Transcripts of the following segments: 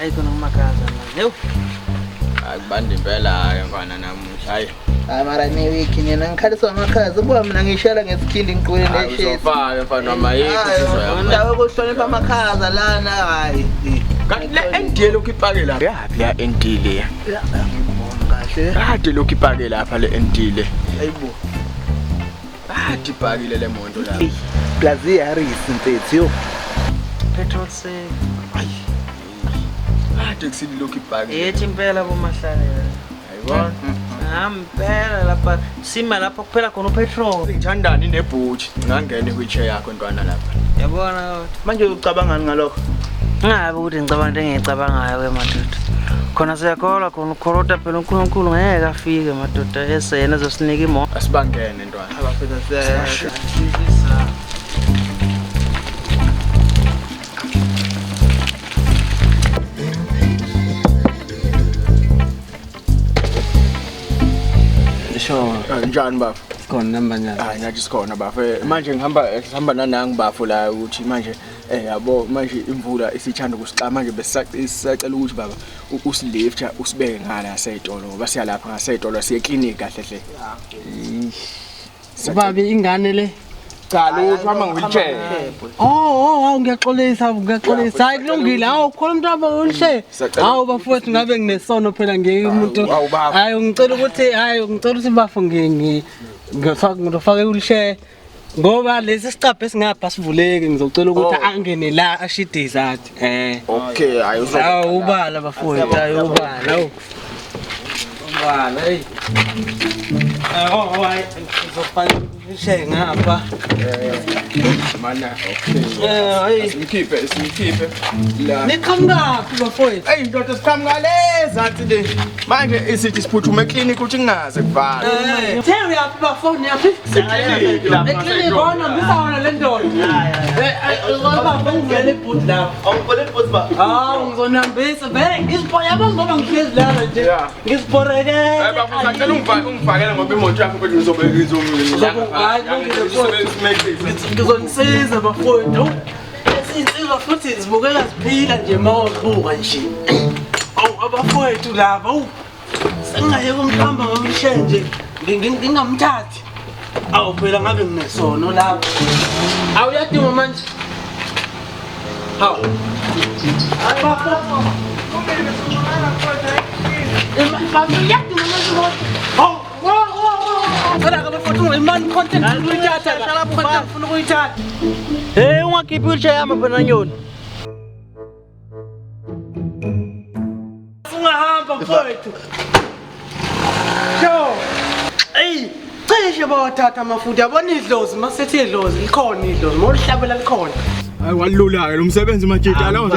ayikho nomakhaza manje. Akubandi impela ke mfana namuhla hayi. Hayi mara neviki nina ngikhalisa amakhaza ubuya mina ngishela ngesikhindi ngiqwele neshezi. Uzofaka mfana wamayikho sizwa. Ndawo kohlonipha amakhaza lana hayi. Kanti le ND lokhu ipake lapha. Yapi la ND le? Kahle. Kade lokhu ipake lapha le ND le. Hayibo. Kade ipakile le moto lapha. Plazi Harris mfethu yo. Petrol se. Kade kusidi lokhu ipake. Yethi impela bomahlala. Hayibona. Impela lapha sima lapha kuphela khona upetrol. Ngithandani nebhuthi. Ngangena kwi-chair yakho ntwana lapha. Yabona Manje ucabangani ngalokho? ngabe ukuthi ngicabanga into engicabangayo ke madoda. Khona siyakholwa khona ukhorota phela uNkulunkulu ngeke afike madoda esena ezosinika imoto. Asibangene ntwana. Abafika siyasha. Sure. Njani bafo? Khona namba njani? Hayi nathi sikhona bafo. Manje ngihamba nanangi bafo la ukuthi manje yabo manje imvula isithanda ukusixa manje besisacela ukuthi baba usilifta usibeke ngala ngaseyitolo ngoba siya lapha ngaseyitolo siye clinic kahle hle. Ubabe ingane le. Cha lo uhamba ngwheelchair. Ngiyaxolisa hayi kulungile ukhona umuntu abahle bafowethu ngabe nginesono phela ngeke umuntu hayi ngicela ukuthi bafo ngizofaka i-wheelchair ngoba lesi sicabhe singapha sivuleke ngizocela ukuthi angene la ashidise athi Okay hayi uzobala ubala bafowethu hayi ubala hey hayi ngizofaka i-wheelchair ngapha mana okay simkhiphe la niqhamuka bafowethu hey ndoda siqhamuka leza athi le manje isithi siphuthume eclinic ukuthi ngingaze kuvala Terry yaphi bafowethu yaphi eclinic bona ngisawona le ndoda ngoba ngivele ibhuti lapha Awuvele ibhuti ba? ngizonambisa vele ngisipoya yabo ngoba ngihlezi la nje ngisiporeke bafuna ngicela ungifakele ngoba imoto yakho ukuthi ngizonisiza bafowethu izinsizwa futhi zibukela ziphila nje mawubuka nje abafowethu laba sengayeke umhamba ngomishe nje ngingamthathi phela ngabe nginesono lapha awuyadinga manje Hey ungakhiphi wheelchair yami phela nyoni. Ungahamba mfowethu. Hey, cishe bawathatha amafutha yabona idlozi masithi idlozi likhona idlozi molihlabela likhona. hayi walula ke lo msebenzi majita lawo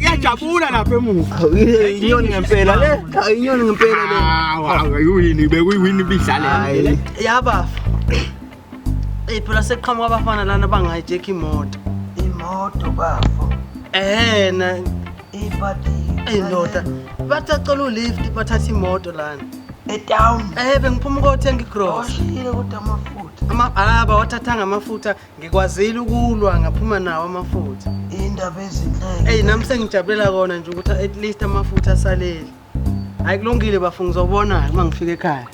yajabula lapha emuva Inyoni ngempela le. Inyoni ngempela le. Hayi bekuyiwini bidlale Yaba. Phela seqhamuka abafana lana bangahijack imoto. Imoto bafo. Na Ibadi. ndoda. Batacela ulift bathatha imoto lana. Etown. Bengiphuma ukuthenga igross. Oshile kodwa amafutha. Bawathathanga amafutha ngikwazile ukulwa ngaphuma nawo amafutha. Indaba ezinhle. Nami sengijabulela kona nje ukuthi at least amafutha asalele. Hayi kulungile bafunga uzobona uma ngifika ekhaya.